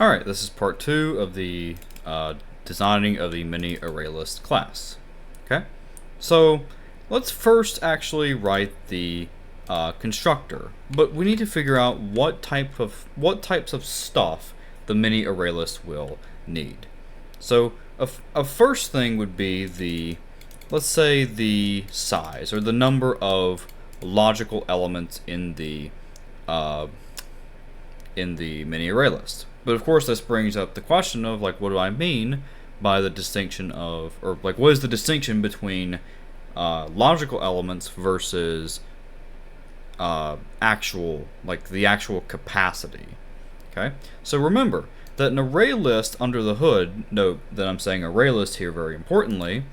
Alright, this is part 2 of the designing of the MiniArrayList class. Okay, so let's first actually write the constructor, but we need to figure out what types of stuff the MiniArrayList will need. So a first thing would be the, let's say, the size or the number of logical elements in the MiniArrayList. But of course, this brings up the question of, like, what do I mean by the distinction of, or like, what is the distinction between logical elements versus actual, like, the actual capacity? Okay, so remember that an array list under the hood, note that I'm saying array list here very importantly,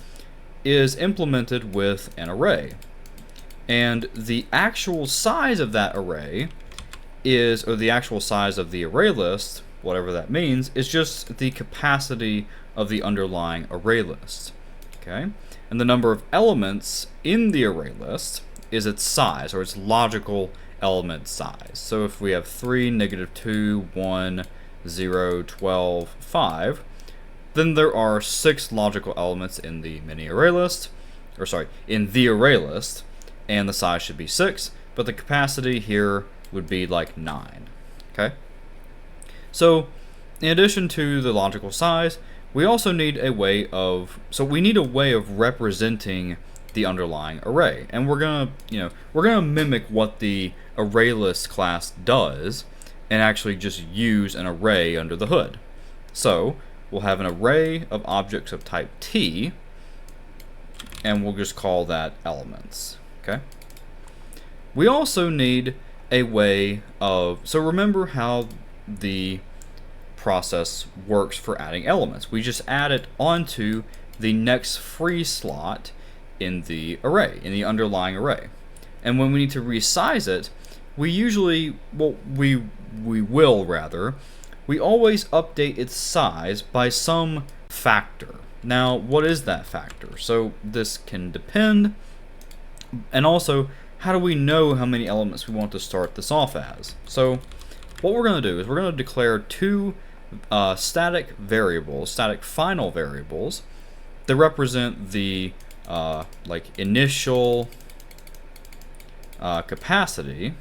is implemented with an array. And the actual size of that array is, or the actual size of the array list, whatever that means, is just the capacity of the underlying array list. Okay? And the number of elements in the array list is its size, or its logical element size. So if we have 3, -2, 1, 0, 12, 5, then there are 6 logical elements in the MiniArrayList, or sorry, in the array list, and the size should be 6, but the capacity here would be like 9. Okay? So, in addition to the logical size, we also need a way of, representing the underlying array. And we're gonna mimic what the ArrayList class does and actually just use an array under the hood. So, we'll have an array of objects of type T, and we'll just call that elements. Okay? We also need a way of, so remember how the process works for adding elements. We just add it onto the next free slot in the array, in the underlying array. And when we need to resize it, we usually, we always update its size by some factor. Now, what is that factor? So this can depend, and also, how do we know how many elements we want to start this off as? So what we're going to do is we're going to declare two static final variables that represent the initial capacity,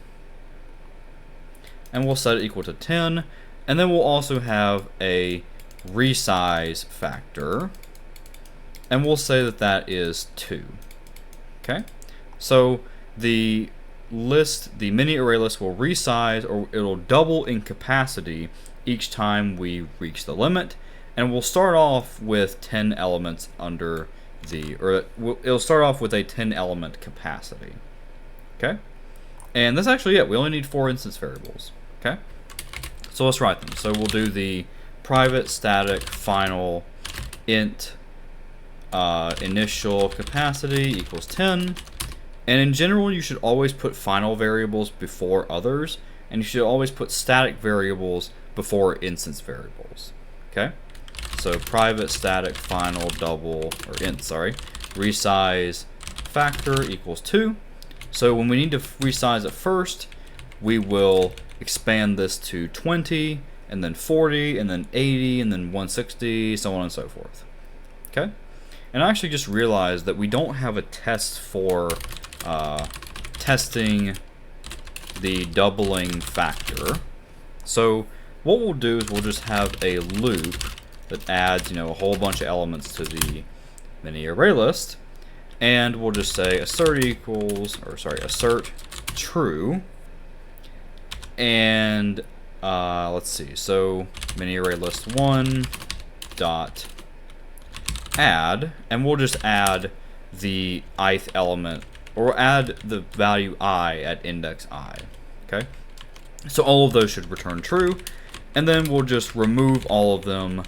and we'll set it equal to 10, and then we'll also have a resize factor, and we'll say that that is 2. Okay, so the MiniArrayList will resize, or it'll double in capacity each time we reach the limit, and we'll start off with 10 elements under the, or it'll start off with a 10 element capacity. Okay, and that's actually it. We only need 4 instance variables. Okay, so let's write them. So we'll do the private static final int initial capacity equals 10. And in general, you should always put final variables before others, and you should always put static variables before instance variables. Okay? So private static final resize factor equals 2. So when we need to resize it first, we will expand this to 20, and then 40, and then 80, and then 160, so on and so forth. Okay? And I actually just realized that we don't have a test for testing the doubling factor. So what we'll do is we'll just have a loop that adds, a whole bunch of elements to the MiniArrayList, and we'll just say assert true, and let's see. So MiniArrayList 1 dot add, and we'll just add the ith element, or add the value I at index I. Okay, so all of those should return true, and then we'll just remove all of them,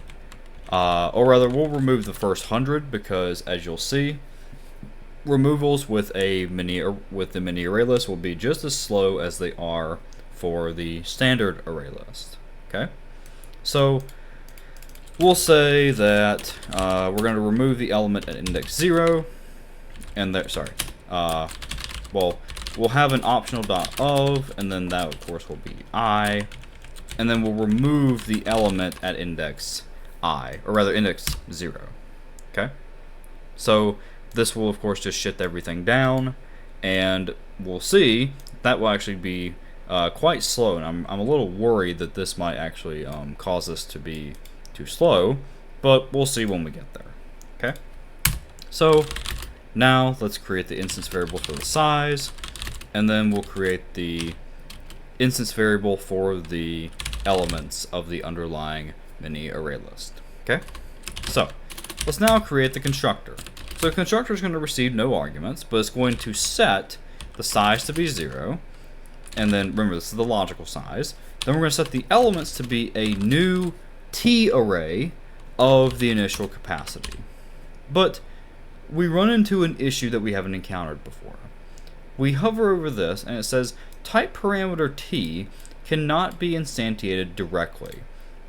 or rather we'll remove the first 100, because as you'll see, removals with the MiniArrayList will be just as slow as they are for the standard array list. Okay, so we'll say that we're going to remove the element at index 0, and we'll have an optional .of, and then that of course will be I, and then we'll remove the element at index I, or rather index 0. Okay? So this will of course just shift everything down, and we'll see that will actually be quite slow, and I'm a little worried that this might actually cause this to be too slow, but we'll see when we get there. Okay? So now let's create the instance variable for the size, and then we'll create the instance variable for the elements of the underlying mini array list. Okay? So let's now create the constructor. So the constructor is going to receive no arguments, but it's going to set the size to be 0, and then remember this is the logical size. Then we're going to set the elements to be a new T array of the initial capacity. But we run into an issue that we haven't encountered before. We hover over this and it says type parameter T cannot be instantiated directly.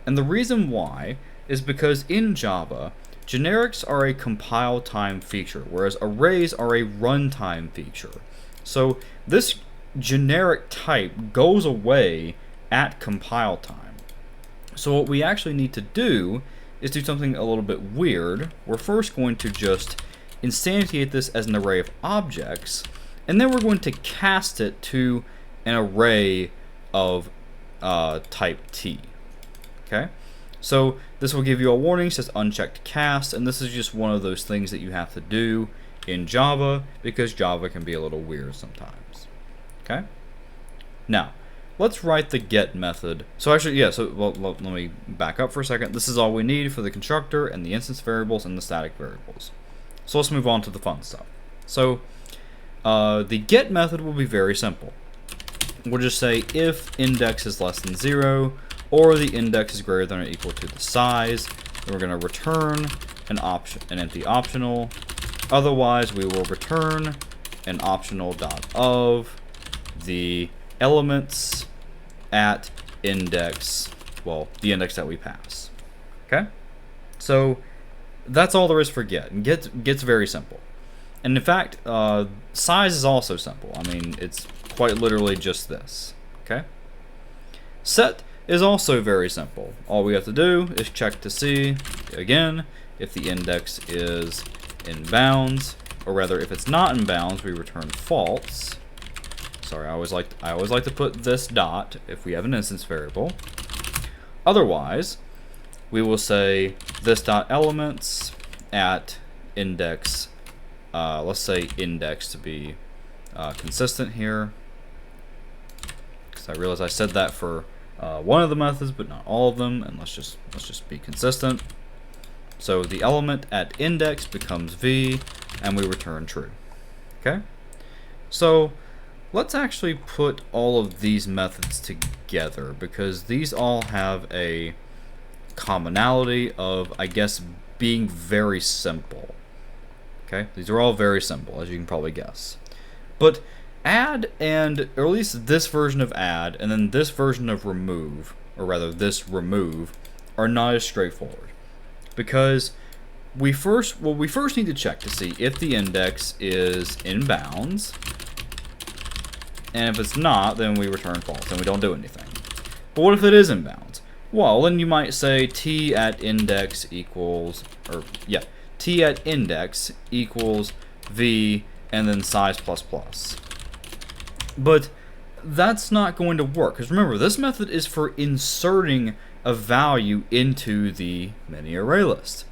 And the reason why is because in Java, generics are a compile time feature, whereas arrays are a runtime feature. So this generic type goes away at compile time. So what we actually need to do is do something a little bit weird. We're first going to just instantiate this as an array of objects, and then we're going to cast it to an array of type T. Okay? So this will give you a warning, says unchecked cast, and this is just one of those things that you have to do in Java because Java can be a little weird sometimes. Okay? Now, let's write the get method. So actually, yeah, so let me back up for a second. This is all we need for the constructor and the instance variables and the static variables. So let's move on to the fun stuff. So the get method will be very simple. We'll just say if index is less than 0 or the index is greater than or equal to the size, then we're going to return an empty optional. Otherwise, we will return an optional dot of the elements at index, well, the index that we pass. Okay? So that's all there is for get. And get's very simple. And in fact, size is also simple. I mean, it's quite literally just this. Okay? Set is also very simple. All we have to do is check to see, again, if the index is in bounds, or rather, if it's not in bounds, we return false. Sorry, I always like to put this dot if we have an instance variable. Otherwise, we will say this dot elements at index. Let's say index to be consistent here, because I realize I said that for one of the methods, but not all of them. And let's just be consistent. So the element at index becomes v, and we return true. Okay. So let's actually put all of these methods together, because these all have a commonality of, I guess, being very simple. Okay, these are all very simple, as you can probably guess. But add, and or at least this version of add and then this version of remove, or rather this remove, are not as straightforward, because we first need to check to see if the index is in bounds. And if it's not, then we return false, and we don't do anything. But what if it is in bounds? Well, then you might say t at index equals, t at index equals v, and then size plus plus. But that's not going to work, because remember, this method is for inserting a value into the mini array list.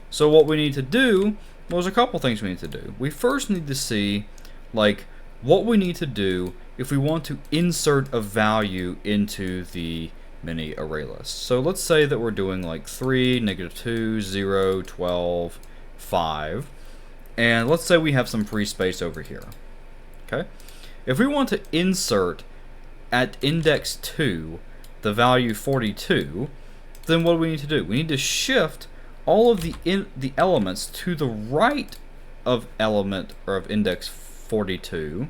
So what we need to do, well, there's a couple things we need to do. We first need to see, like, what we need to do if we want to insert a value into the mini array list. So let's say that we're doing like 3, -2, 0, 12, 5, and let's say we have some free space over here. Okay? If we want to insert at index 2 the value 42, then what do we need to do? We need to shift all of the elements to the right of element, or of index 42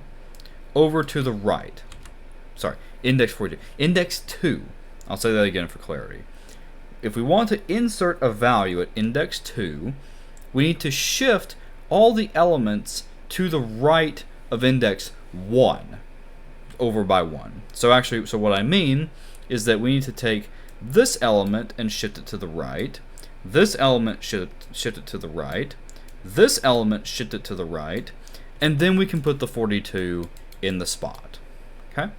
over to the right. Sorry, index 42. Index 2. I'll say that again for clarity. If we want to insert a value at index 2, we need to shift all the elements to the right of index 1 over by 1. So actually, so what I mean is that we need to take this element and shift it to the right, this element shift it to the right, this element shift it to the right, and then we can put the 42 in the spot. Okay?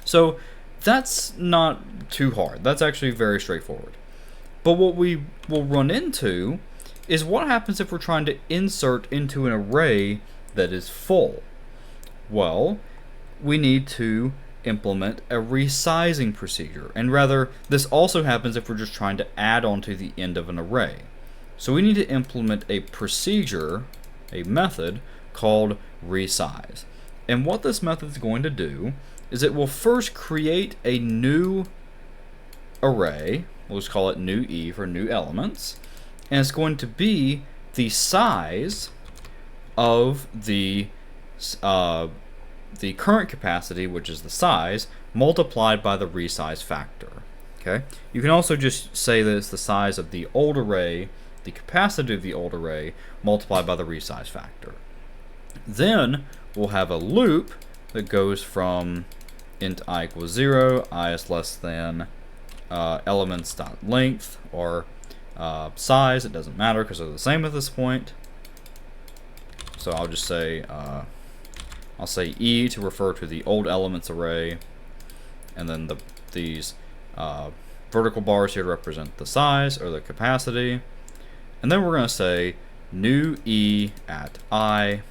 So that's not too hard. That's actually very straightforward. But what we will run into is what happens if we're trying to insert into an array that is full. Well, we need to implement a resizing procedure. And rather, this also happens if we're just trying to add on to the end of an array. So we need to implement a procedure, a method, called resize. And what this method is going to do is it will first create a new array. We'll just call it new E for new elements. And it's going to be the size of the current capacity, which is the size, multiplied by the resize factor. Okay? You can also just say that it's the size of the old array, the capacity of the old array, multiplied by the resize factor. Then we'll have a loop that goes from int I equals 0, I is less than elements.length, or size. It doesn't matter because they're the same at this point. So I'll just say I'll say E to refer to the old elements array, and then these vertical bars here to represent the size or the capacity. And then we're going to say new E at I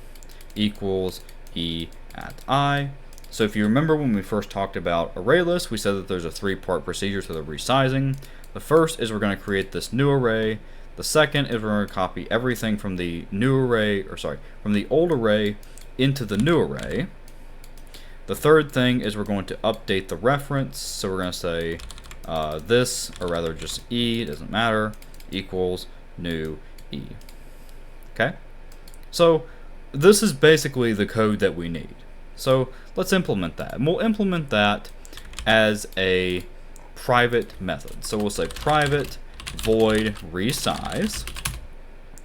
equals E at I. So if you remember when we first talked about ArrayList, we said that there's a three-part procedure to the resizing. The first is we're going to create this new array. The second is we're going to copy everything from the new array, from the old array into the new array. The third thing is we're going to update the reference. So we're going to say this, or rather just E, doesn't matter, equals new E. Okay? So this is basically the code that we need. So let's implement that. And we'll implement that as a private method. So we'll say private void resize.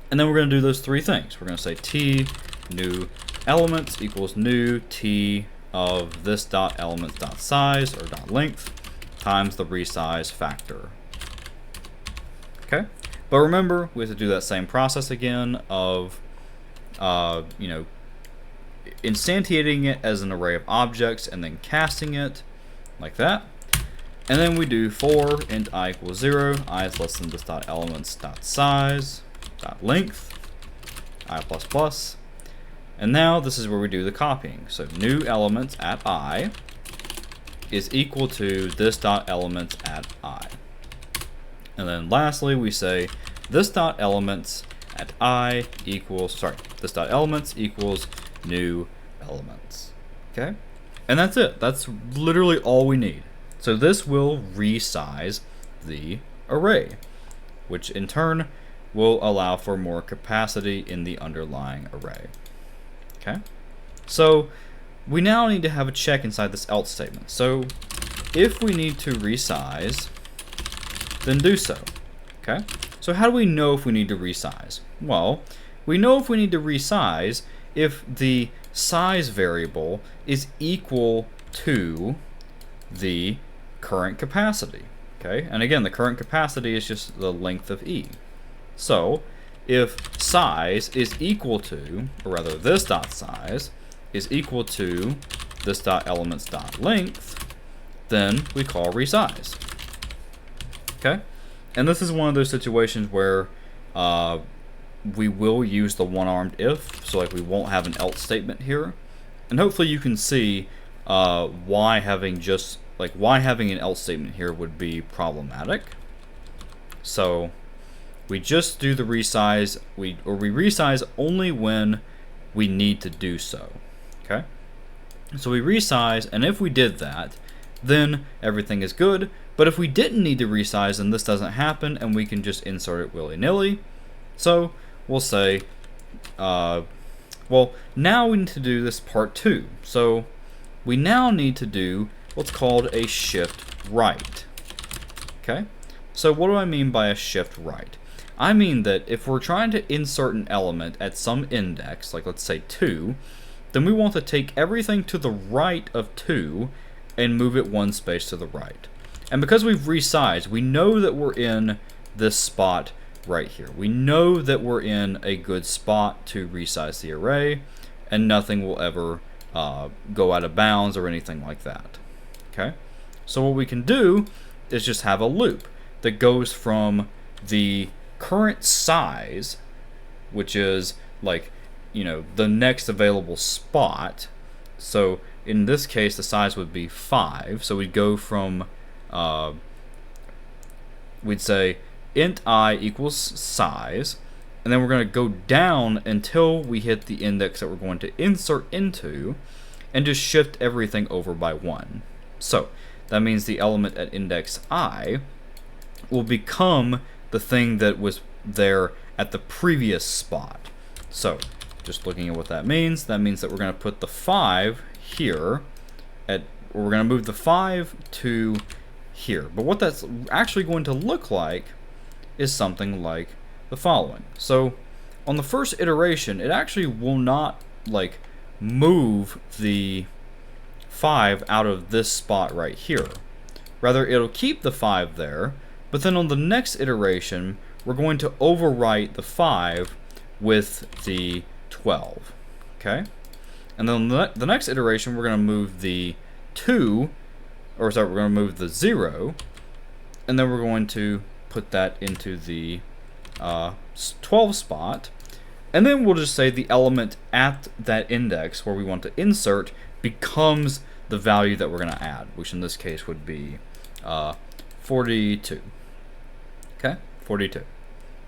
And then we're going to do those three things. We're going to say t new elements equals new t of this dot elements dot size or dot length times the resize factor. Okay? But remember, we have to do that same process again of instantiating it as an array of objects and then casting it like that. And then we do for int I equals 0, I is less than this dot elements dot size dot length, I plus plus. And now this is where we do the copying. So new elements at I is equal to this dot elements at I. And then lastly we say this dot elements at I equals, this dot elements equals new elements. Okay? And that's it. That's literally all we need. So this will resize the array, which in turn will allow for more capacity in the underlying array. Okay? So we now need to have a check inside this else statement. So if we need to resize, then do so. Okay? So how do we know if we need to resize? Well, we know if we need to resize if the size variable is equal to the current capacity. Okay? And again, the current capacity is just the length of E. So if size is equal to, or rather this dot size is equal to this dot elements dot length, then we call resize. Okay? And this is one of those situations where we will use the one-armed if, so like we won't have an else statement here. And hopefully you can see why having an else statement here would be problematic. So we just do the resize, we resize only when we need to do so. Okay? So we resize, and if we did that, then everything is good. But if we didn't need to resize, then this doesn't happen, and we can just insert it willy-nilly. So we'll say, well, now we need to do this part 2. So we now need to do what's called a shift right. Okay? So what do I mean by a shift right? I mean that if we're trying to insert an element at some index, like let's say 2, then we want to take everything to the right of 2 and move it one space to the right. And because we've resized, we know that we're in this spot right here. We know that we're in a good spot to resize the array, and nothing will ever go out of bounds or anything like that. Okay? So what we can do is just have a loop that goes from the current size, which is like, the next available spot. So in this case, the size would be 5. So we'd go from, we'd say int I equals size, and then we're going to go down until we hit the index that we're going to insert into, and just shift everything over by 1. So that means the element at index I will become the thing that was there at the previous spot. So just looking at what that means that we're going to put the 5 here we're going to move the 5 to here. But what that's actually going to look like is something like the following. So on the first iteration, it actually will not like move the 5 out of this spot right here. Rather, it'll keep the 5 there, but then on the next iteration, we're going to overwrite the 5 with the 12. Okay? And then the next iteration, we're going to move the 2, we're going to move the 0, and then we're going to put that into the 12 spot, and then we'll just say the element at that index where we want to insert becomes the value that we're going to add, which in this case would be 42. Okay, 42.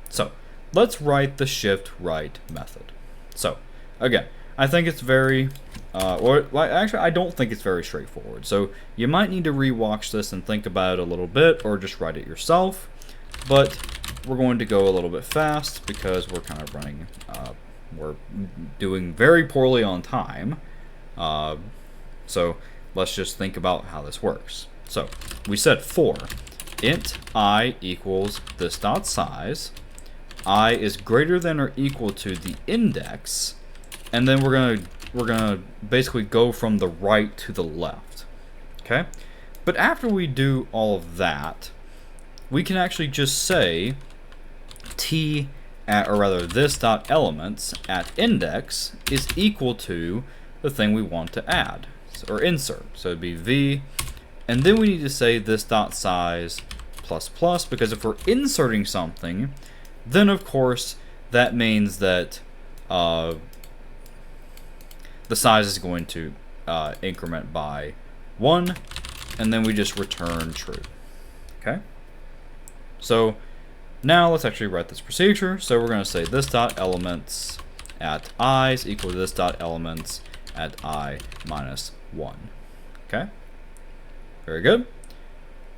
So let's write the shift right method. So again, I think it's very, actually I don't think it's very straightforward. So you might need to rewatch this and think about it a little bit, or just write it yourself. But we're going to go a little bit fast because we're kind of running, we're doing very poorly on time. So let's just think about how this works. So we said for int I equals this dot size, I is greater than or equal to the index, and then we're gonna basically go from the right to the left. Okay? But after we do all of that, we can actually just say t at, or rather this dot elements at index is equal to the thing we want to add or insert. So it'd be v, and then we need to say this dot size plus plus, because if we're inserting something, then of course that means that the size is going to increment by 1, and then we just return true. Okay? So now let's actually write this procedure. So we're going to say this dot elements at I is equal to this dot elements at I minus 1. Okay? Very good.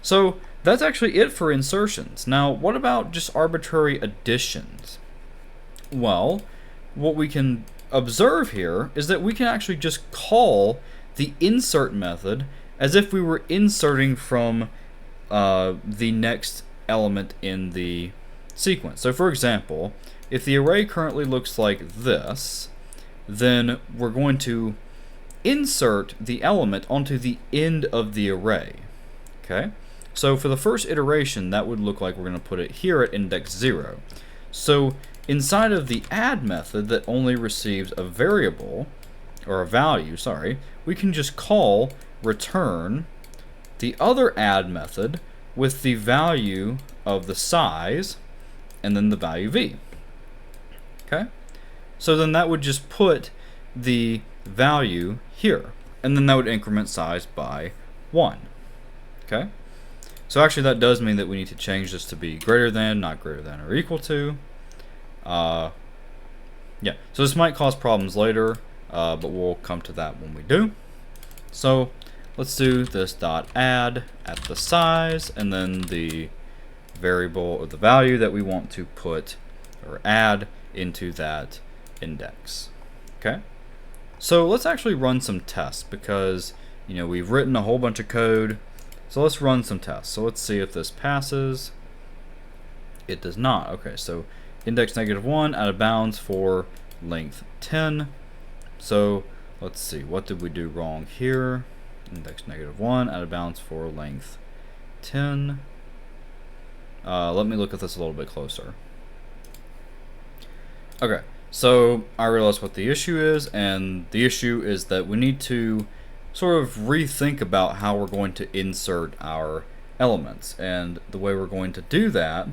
So that's actually it for insertions. Now, what about just arbitrary additions? Well, what we can observe here is that we can actually just call the insert method as if we were inserting from the next element in the sequence. So for example, if the array currently looks like this, then we're going to insert the element onto the end of the array. Okay? So for the first iteration, that would look like we're going to put it here at index 0. So inside of the add method that only receives a variable, or a value, sorry, we can just call return the other add method with the value of the size and then the value v. Okay? So then that would just put the value here, and then that would increment size by 1. Okay? So actually that does mean that we need to change this to be greater than, not greater than or equal to. Yeah, so this might cause problems later, but we'll come to that when we do. So let's do this dot add at the size, and then the variable or the value that we want to put or add into that index. Okay? So let's actually run some tests, because we've written a whole bunch of code. So let's run some tests. So let's see if this passes. It does not. Okay, so index -1 out of bounds for length 10. So let's see, what did we do wrong here? Index -1 out of bounds for length 10. Let me look at this a little bit closer. Okay, so I realize what the issue is, and the issue is that we need to sort of rethink about how we're going to insert our elements. And the way we're going to do that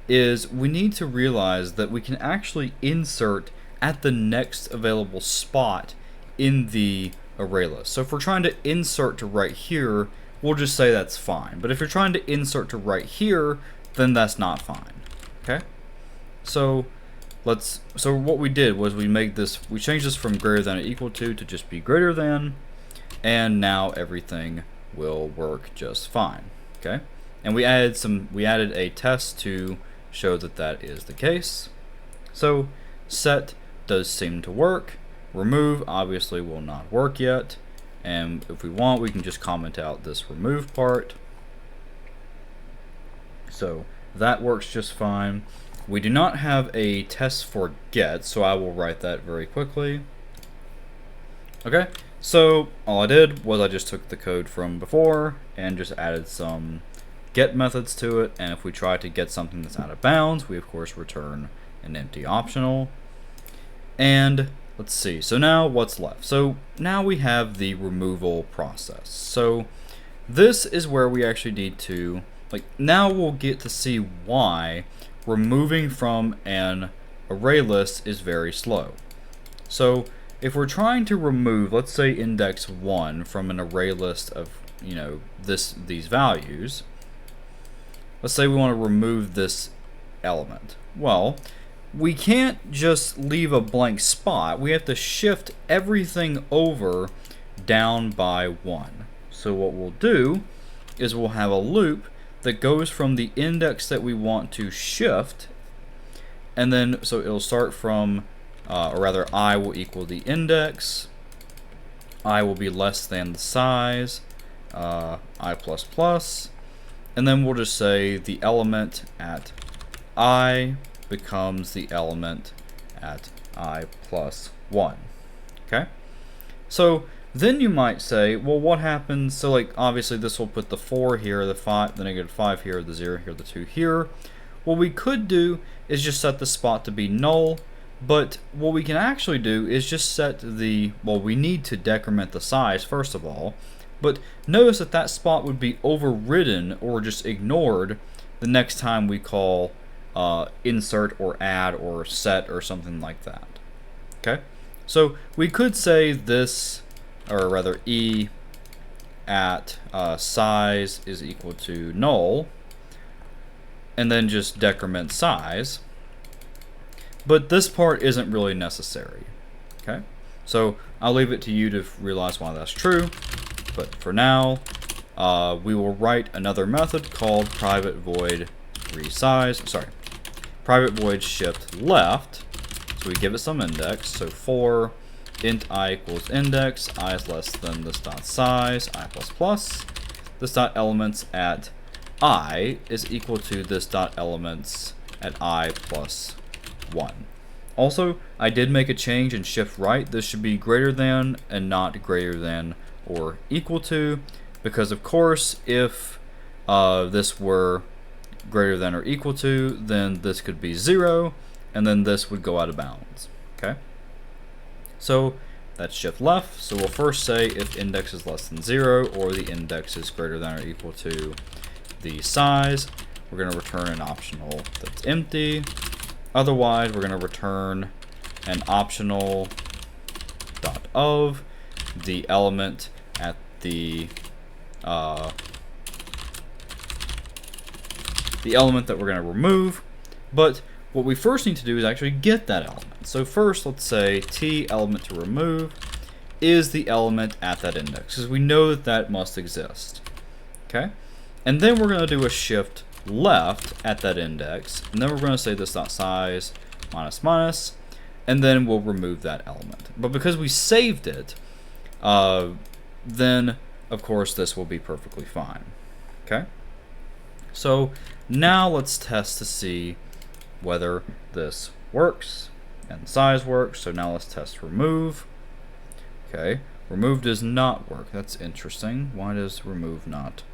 is we need to realize that we can actually insert at the next available spot in the array list. So if we're trying to insert to right here, we'll just say that's fine. But if you're trying to insert to right here, then that's not fine. Okay? So what we did was we changed this from greater than or equal to just be greater than, and now everything will work just fine. Okay? And we added a test to show that that is the case. So set does seem to work. Remove obviously will not work yet, and if we want, we can just comment out this remove part. So that works just fine. We do not have a test for get, so I will write that very quickly. Okay, so all I did was I just took the code from before and just added some get methods to it, and if we try to get something that's out of bounds, we of course return an empty optional. And let's see, so now what's left? So now we have the removal process. So this is where we actually need to, now we'll get to see why removing from an array list is very slow. So if we're trying to remove, let's say index 1 from an array list of, these values, let's say we want to remove this element. Well, we can't just leave a blank spot. We have to shift everything over down by 1. So what we'll do is we'll have a loop that goes from the index that we want to shift, and then so it'll start from, or rather I will equal the index, I will be less than the size, I++, and then we'll just say the element at I becomes the element at I plus 1. Okay? So then you might say, well, what happens? So obviously this will put the 4 here, the 5, the -5 here, the 0 here, the 2 here. What we could do is just set the spot to be null, but what we can actually do is just set the, we need to decrement the size first of all, but notice that that spot would be overridden or just ignored the next time we call insert or add or set or something like that. Okay, so we could say this, or rather e at size is equal to null, and then just decrement size, but this part isn't really necessary. Okay, so I'll leave it to you to realize why that's true, but for now we will write another method called private void private void shift left. So we give it some index. So for int I equals index, I is less than this dot size, I plus plus. This dot elements at I is equal to this dot elements at I plus 1. Also, I did make a change in shift right. This should be greater than and not greater than or equal to, because of course if this were greater than or equal to, then this could be 0, and then this would go out of bounds. Okay, so that's shift left. So we'll first say if index is less than 0 or the index is greater than or equal to the size, we're going to return an optional that's empty. Otherwise, we're going to return an optional dot of the element at the element that we're going to remove. But what we first need to do is actually get that element. So first, let's say t element to remove is the element at that index, because we know that that must exist. Okay, and then we're going to do a shift left at that index, and then we're going to say this dot size minus minus, and then we'll remove that element. But because we saved it, then of course this will be perfectly fine. Okay, so now let's test to see whether this works and size works. So now let's test remove. Okay, remove does not work. That's interesting. Why does remove not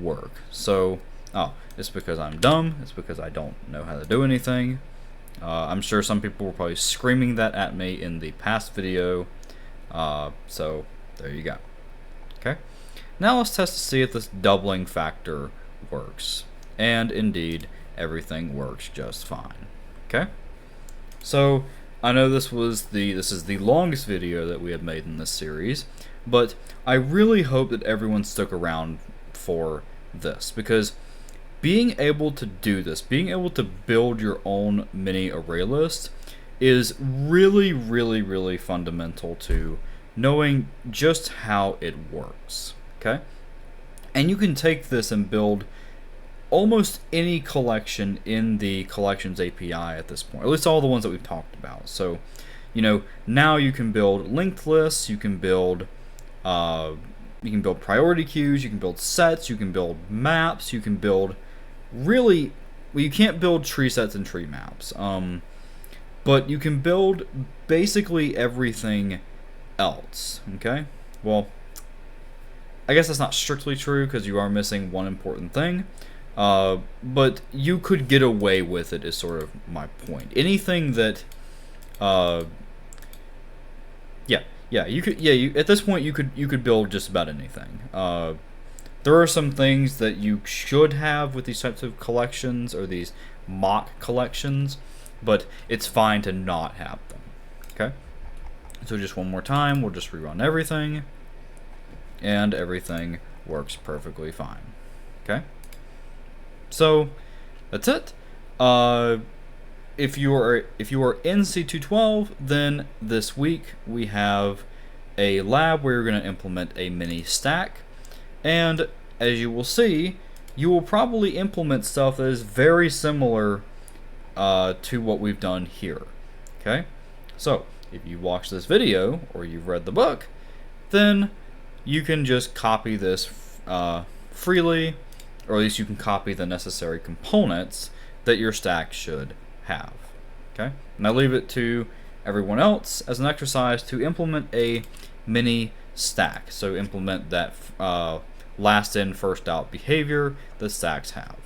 work. So, oh, it's because I'm dumb. It's because I don't know how to do anything. I'm sure some people were probably screaming that at me in the past video. So there you go. Okay. Now let's test to see if this doubling factor works. And indeed, everything works just fine. Okay. So I know this is the longest video that we have made in this series, but I really hope that everyone stuck around for this, because being able to do this, being able to build your own mini array list, is really, really, really fundamental to knowing just how it works. Okay? And you can take this and build almost any collection in the collections API at this point, at least all the ones that we've talked about. So, now you can build linked lists, you can build priority queues, you can build sets, you can build maps, you can build really, well, you can't build tree sets and tree maps, but you can build basically everything else. Okay, well, I guess that's not strictly true because you are missing one important thing. But you could get away with it is sort of my point. Anything that, at this point you could build just about anything. There are some things that you should have with these types of collections or these mock collections, but it's fine to not have them. Okay? So just one more time, we'll just rerun everything, and everything works perfectly fine. Okay? So that's it. If you are in C212, then this week we have a lab where you're going to implement a mini stack, and as you will see, you will probably implement stuff that is very similar to what we've done here. Okay, so if you watch this video or you've read the book, then you can just copy this freely, or at least you can copy the necessary components that your stack should have. Okay, and I leave it to everyone else as an exercise to implement a mini stack. So implement that last in, first out behavior that stacks have.